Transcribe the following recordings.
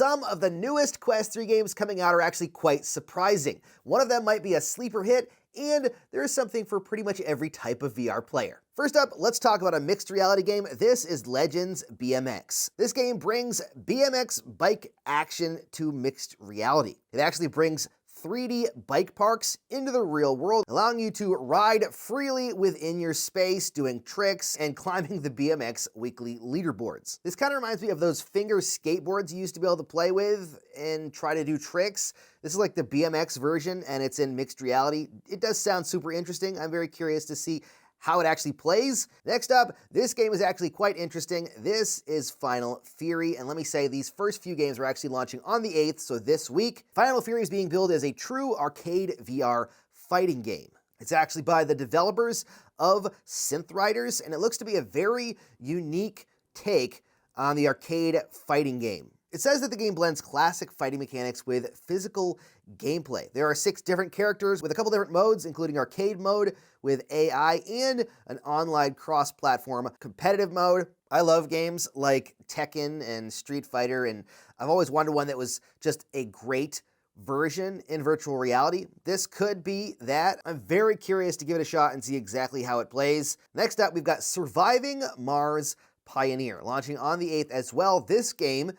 Some of the newest Quest 3 games coming out are actually quite surprising. One of them might be a sleeper hit, and there is something for pretty much every type of VR player. First up, let's talk about a mixed reality game. This is Legends BMX. This game brings BMX bike action to mixed reality. It actually brings 3D bike parks into the real world, allowing you to ride freely within your space, doing tricks and climbing the BMX weekly leaderboards. This kind of reminds me of those finger skateboards you used to be able to play with and try to do tricks. This is like the BMX version, and it's in mixed reality. It does sound super interesting. I'm very curious to see how it actually plays. Next up, this game is actually quite interesting. This is Final Fury, and let me say, these first few games are actually launching on the 8th, so this week. Final Fury is being billed as a true arcade VR fighting game. It's actually by the developers of Synth Riders, and it looks to be a very unique take on the arcade fighting game. It says that the game blends classic fighting mechanics with physical gameplay. There are 6 different characters with a couple different modes, including arcade mode with AI and an online cross-platform competitive mode. I love games like Tekken and Street Fighter, and I've always wanted one that was just a great version in virtual reality. This could be that. I'm very curious to give it a shot and see exactly how it plays. Next up, we've got Surviving Mars Pioneer, launching on the 8th as well. This game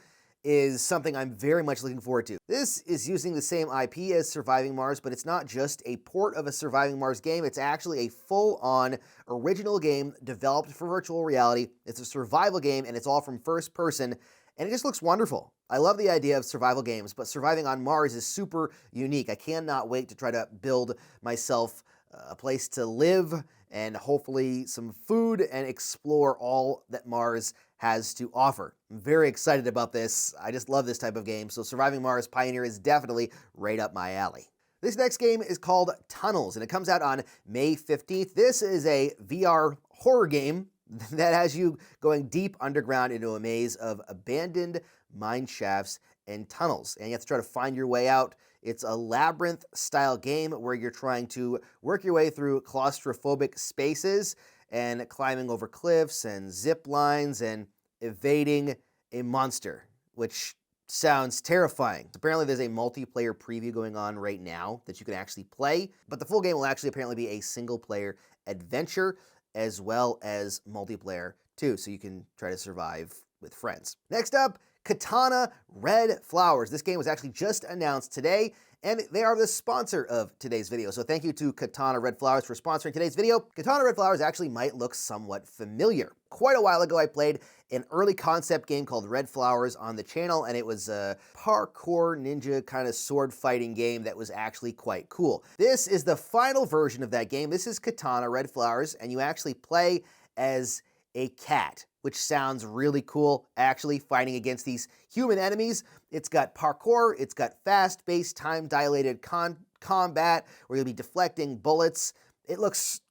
is something I'm very much looking forward to. This is using the same IP as Surviving Mars, but it's not just a port of a Surviving Mars game. It's actually a full-on original game developed for virtual reality. It's a survival game, and it's all from first person, and it just looks wonderful. I love the idea of survival games, but surviving on Mars is super unique. I cannot wait to try to build myself a place to live and hopefully some food and explore all that Mars has to offer. I'm very excited about this. I just love this type of game, so Surviving Mars Pioneer is definitely right up my alley. This next game is called Tunnels, and it comes out on May 15th. This is a VR horror game that has you going deep underground into a maze of abandoned mine shafts and tunnels, and you have to try to find your way out. It's a labyrinth-style game where you're trying to work your way through claustrophobic spaces and climbing over cliffs and zip lines and evading a monster, which sounds terrifying. Apparently there's a multiplayer preview going on right now that you can actually play, but the full game will actually apparently be a single-player adventure as well as multiplayer too, so you can try to survive with friends. Next up, Katana Red Flowers. This game was actually just announced today, and they are the sponsor of today's video. So thank you to Katana Red Flowers for sponsoring today's video. Katana Red Flowers actually might look somewhat familiar. Quite a while ago, I played an early concept game called Red Flowers on the channel, and it was a parkour ninja kind of sword fighting game that was actually quite cool. This is the final version of that game. This is Katana Red Flowers, and you actually play as a cat, which sounds really cool, actually, fighting against these human enemies. It's got parkour, it's got fast-paced, time-dilated combat, where you'll be deflecting bullets. It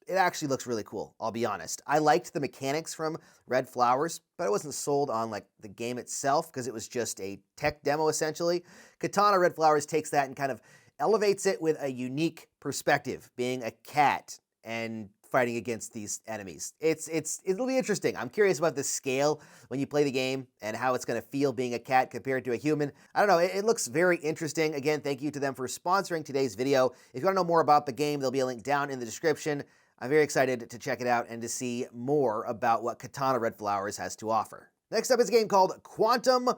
actually looks really cool, I'll be honest. I liked the mechanics from Red Flowers, but I wasn't sold on like the game itself, because it was just a tech demo, essentially. Katana Red Flowers takes that and kind of elevates it with a unique perspective, being a cat and fighting against these enemies. It'll be interesting. I'm curious about the scale when you play the game and how it's going to feel being a cat compared to a human. I don't know. It looks very interesting. Again, thank you to them for sponsoring today's video. If you want to know more about the game, there'll be a link down in the description. I'm very excited to check it out and to see more about what Katana Red Flowers has to offer. Next up is a game called Quantum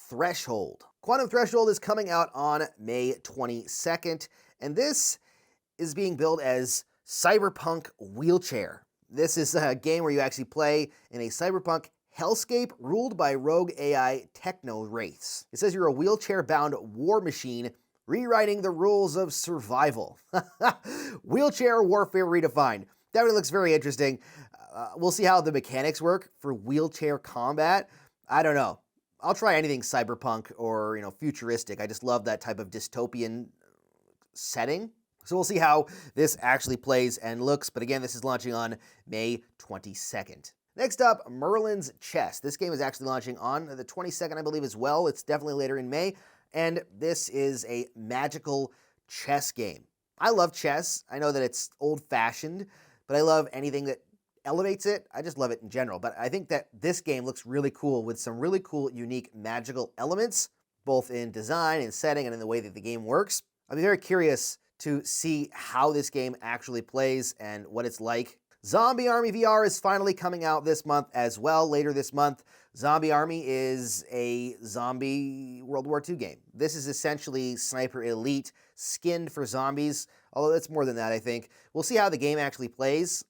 Threshold. Quantum Threshold is coming out on May 22nd, and this is being billed as Cyberpunk Wheelchair. This is a game where you actually play in a cyberpunk hellscape ruled by rogue AI techno-wraiths. It says you're a wheelchair-bound war machine rewriting the rules of survival. Wheelchair warfare redefined. That really looks very interesting. We'll see how the mechanics work for wheelchair combat. I don't know. I'll try anything cyberpunk or, futuristic. I just love that type of dystopian setting. So we'll see how this actually plays and looks, but again, this is launching on May 22nd. Next up, Merlin's Chess. This game is actually launching on the 22nd, I believe, as well. It's definitely later in May, and this is a magical chess game. I love chess. I know that it's old-fashioned, but I love anything that elevates it. I just love it in general, but I think that this game looks really cool with some really cool, unique, magical elements. both in design and setting and in the way that the game works. I'd be very curious to see how this game actually plays and what it's like. Zombie Army VR is finally coming out this month as well, later this month. Zombie Army is a zombie World War II game. This is essentially Sniper Elite skinned for zombies, although it's more than that, I think. We'll see how the game actually plays.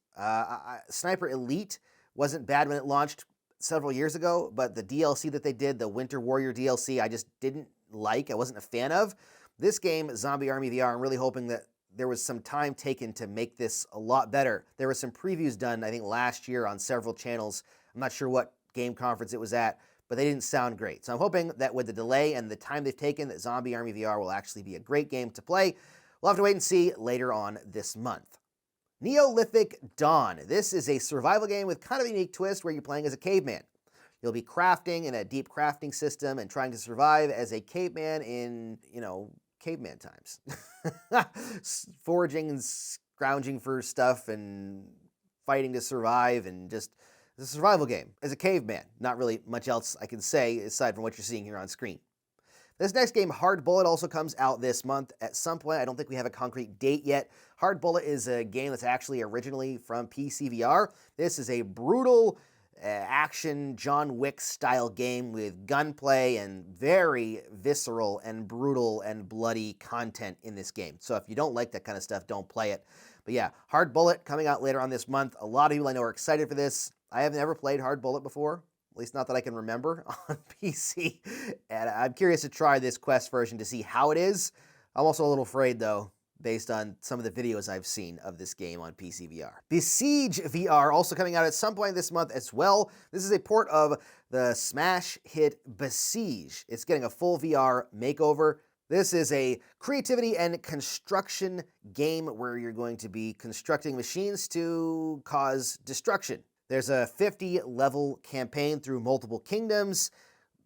Sniper Elite wasn't bad when it launched several years ago, but the DLC that they did, the Winter Warrior DLC, I just didn't like. I wasn't a fan of. This game, Zombie Army VR, I'm really hoping that there was some time taken to make this a lot better. There were some previews done, I think, last year on several channels. I'm not sure what game conference it was at, but they didn't sound great. So I'm hoping that with the delay and the time they've taken, that Zombie Army VR will actually be a great game to play. We'll have to wait and see later on this month. Neolithic Dawn. This is a survival game with kind of a unique twist where you're playing as a caveman. You'll be crafting in a deep crafting system and trying to survive as a caveman in, caveman times. Foraging and scrounging for stuff and fighting to survive, and just it's a survival game as a caveman. Not really much else I can say aside from what you're seeing here on screen. This next game, Hard Bullet, also comes out this month at some point. I don't think we have a concrete date yet. Hard Bullet is a game that's actually originally from PC VR. This is a brutal action John Wick style game with gunplay and very visceral and brutal and bloody content in this game. So if you don't like that kind of stuff, don't play it. But yeah, Hard Bullet coming out later on this month. A lot of people I know are excited for this. I have never played Hard Bullet before, at least not that I can remember, on PC. And I'm curious to try this Quest version to see how it is. I'm also a little afraid, though, based on some of the videos I've seen of this game on PC VR. Besiege VR, also coming out at some point this month as well. This is a port of the smash hit Besiege. It's getting a full VR makeover. This is a creativity and construction game where you're going to be constructing machines to cause destruction. There's a 50-level campaign through multiple kingdoms,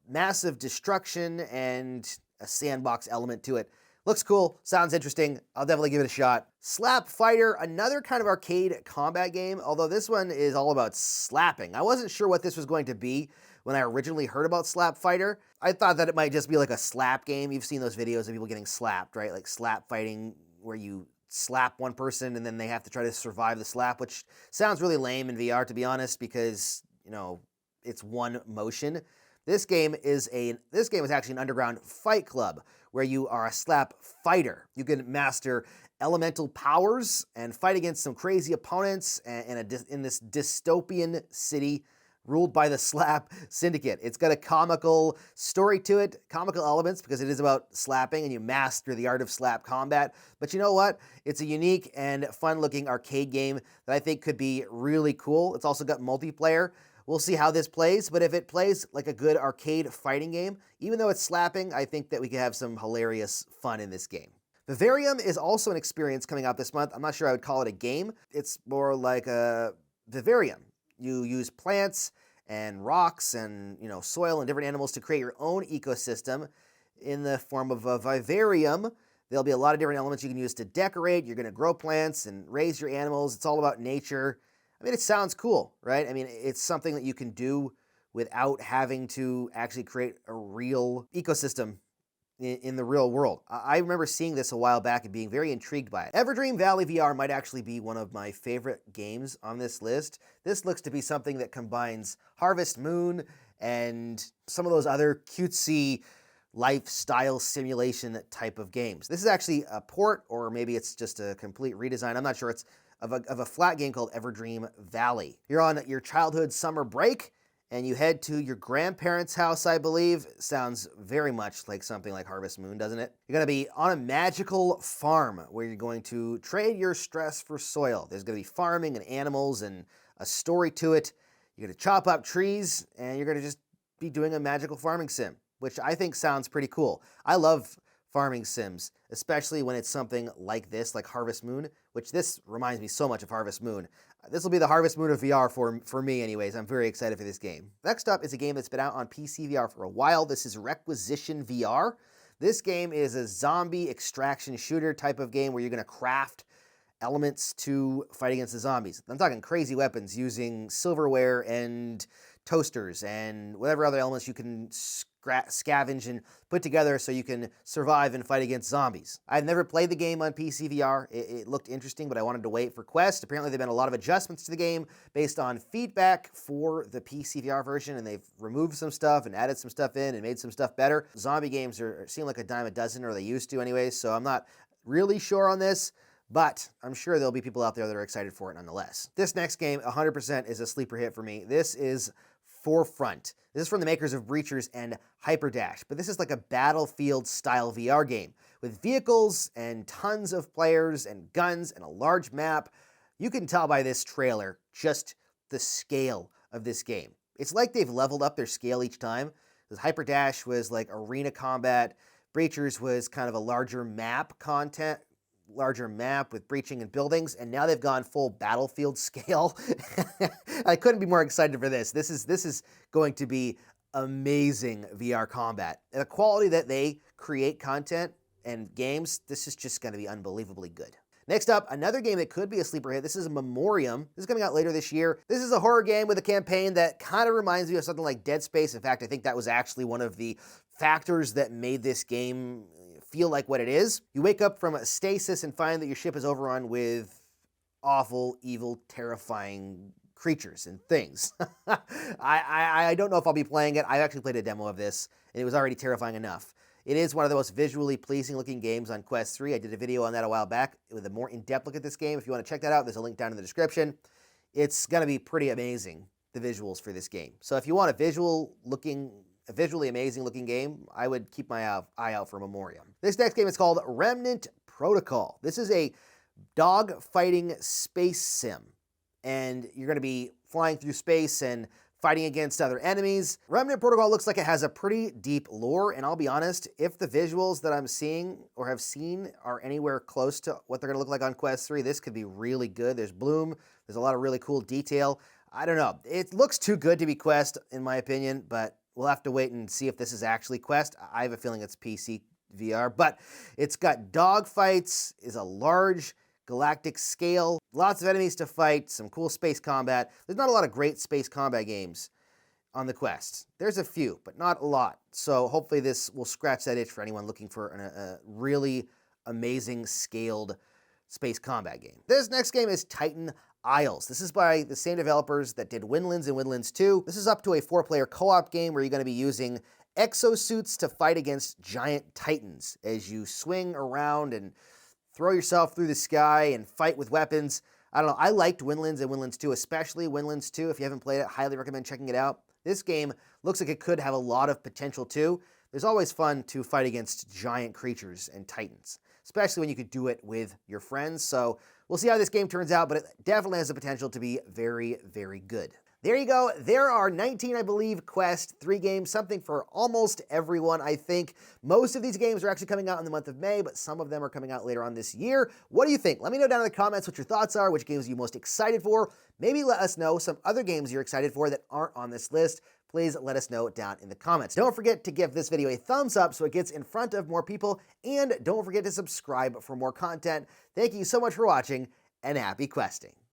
massive destruction, and a sandbox element to it. Looks cool, sounds interesting. I'll definitely give it a shot. Slap Fighter, another kind of arcade combat game, although this one is all about slapping. I wasn't sure what this was going to be when I originally heard about Slap Fighter. I thought that it might just be like a slap game. You've seen those videos of people getting slapped, right? Like slap fighting, where you slap one person and then they have to try to survive the slap, which sounds really lame in VR, to be honest, because, it's one motion. This game is actually an underground fight club where you are a slap fighter. You can master elemental powers and fight against some crazy opponents in this dystopian city ruled by the Slap Syndicate. It's got a comical story to it, comical elements, because it is about slapping and you master the art of slap combat. But you know what? It's a unique and fun-looking arcade game that I think could be really cool. It's also got multiplayer. We'll see how this plays, but if it plays like a good arcade fighting game, even though it's slapping, I think that we could have some hilarious fun in this game. Vavarium is also an experience coming out this month. I'm not sure I would call it a game. It's more like a vivarium. You use plants and rocks and soil and different animals to create your own ecosystem in the form of a vivarium. There'll be a lot of different elements you can use to decorate. You're going to grow plants and raise your animals. It's all about nature. I mean, it sounds cool, right? I mean, it's something that you can do without having to actually create a real ecosystem in the real world. I remember seeing this a while back and being very intrigued by it. Everdream Valley VR might actually be one of my favorite games on this list. This looks to be something that combines Harvest Moon and some of those other cutesy lifestyle simulation type of games. This is actually a port, or maybe it's just a complete redesign. I'm not sure. It's of a flat game called Everdream Valley. You're on your childhood summer break, and you head to your grandparents' house, I believe. Sounds very much like something like Harvest Moon, doesn't it? You're going to be on a magical farm where you're going to trade your stress for soil. There's going to be farming and animals and a story to it. You're going to chop up trees, and you're going to just be doing a magical farming sim, which I think sounds pretty cool. I love farming sims, especially when it's something like this, like Harvest Moon, which this reminds me so much of Harvest Moon. This will be the Harvest Moon of VR for me anyways. I'm very excited for this game. Next up is a game that's been out on PC VR for a while. This is Requisition VR. This game is a zombie extraction shooter type of game where you're going to craft elements to fight against the zombies. I'm talking crazy weapons using silverware and toasters and whatever other elements you can scavenge and put together so you can survive and fight against zombies. I've never played the game on PC VR. It looked interesting, but I wanted to wait for Quest. Apparently there have been a lot of adjustments to the game based on feedback for the PC VR version, and they've removed some stuff and added some stuff in and made some stuff better. Zombie games seem like a dime a dozen, or they used to anyways, so I'm not really sure on this, but I'm sure there'll be people out there that are excited for it nonetheless. This next game, 100% is a sleeper hit for me. This is Forefront. This is from the makers of Breachers and Hyperdash, but this is like a Battlefield-style VR game with vehicles and tons of players and guns and a large map. You can tell by this trailer just the scale of this game. It's like they've leveled up their scale each time. Because Hyperdash was like arena combat, Breachers was kind of a larger map with breaching and buildings, and now they've gone full Battlefield scale. I couldn't be more excited for this. This is going to be amazing VR combat. And the quality that they create content and games, this is just going to be unbelievably good. Next up, another game that could be a sleeper hit. This is Memoriam. This is coming out later this year. This is a horror game with a campaign that kind of reminds me of something like Dead Space. In fact, I think that was actually one of the factors that made this game feel like what it is. You wake up from a stasis and find that your ship is overrun with awful, evil, terrifying creatures and things. I don't know if I'll be playing it. I actually played a demo of this, and it was already terrifying enough. It is one of the most visually pleasing looking games on Quest 3. I did a video on that a while back with a more in-depth look at this game. If you want to check that out, there's a link down in the description. It's going to be pretty amazing, the visuals for this game. So if you want a visually amazing looking game, I would keep my eye out for Memoriam. This next game is called Remnant Protocol. This is a dog fighting space sim, and you're going to be flying through space and fighting against other enemies. Remnant Protocol looks like it has a pretty deep lore, and I'll be honest, if the visuals that I'm seeing or have seen are anywhere close to what they're going to look like on Quest 3, this could be really good. There's bloom, there's a lot of really cool detail. I don't know. It looks too good to be Quest, in my opinion, but we'll have to wait and see if this is actually Quest. I have a feeling it's PC VR, but it's got dogfights, is a large galactic scale, lots of enemies to fight, some cool space combat. There's not a lot of great space combat games on the Quest. There's a few, but not a lot. So hopefully this will scratch that itch for anyone looking for a really amazing scaled space combat game. This next game is Titan Isles. This is by the same developers that did Windlands and Windlands 2. This is up to a 4-player co-op game where you're going to be using exosuits to fight against giant titans as you swing around and throw yourself through the sky and fight with weapons. I don't know. I liked Windlands and Windlands 2, especially Windlands 2. If you haven't played it, highly recommend checking it out. This game looks like it could have a lot of potential too. There's always fun to fight against giant creatures and titans, especially when you could do it with your friends. So we'll see how this game turns out, but it definitely has the potential to be very, very good. There you go. There are 19, I believe, Quest 3 games, something for almost everyone, I think. Most of these games are actually coming out in the month of May, but some of them are coming out later on this year. What do you think? Let me know down in the comments what your thoughts are, which games are you most excited for. Maybe let us know some other games you're excited for that aren't on this list. Please let us know down in the comments. Don't forget to give this video a thumbs up so it gets in front of more people, and don't forget to subscribe for more content. Thank you so much for watching, and happy questing.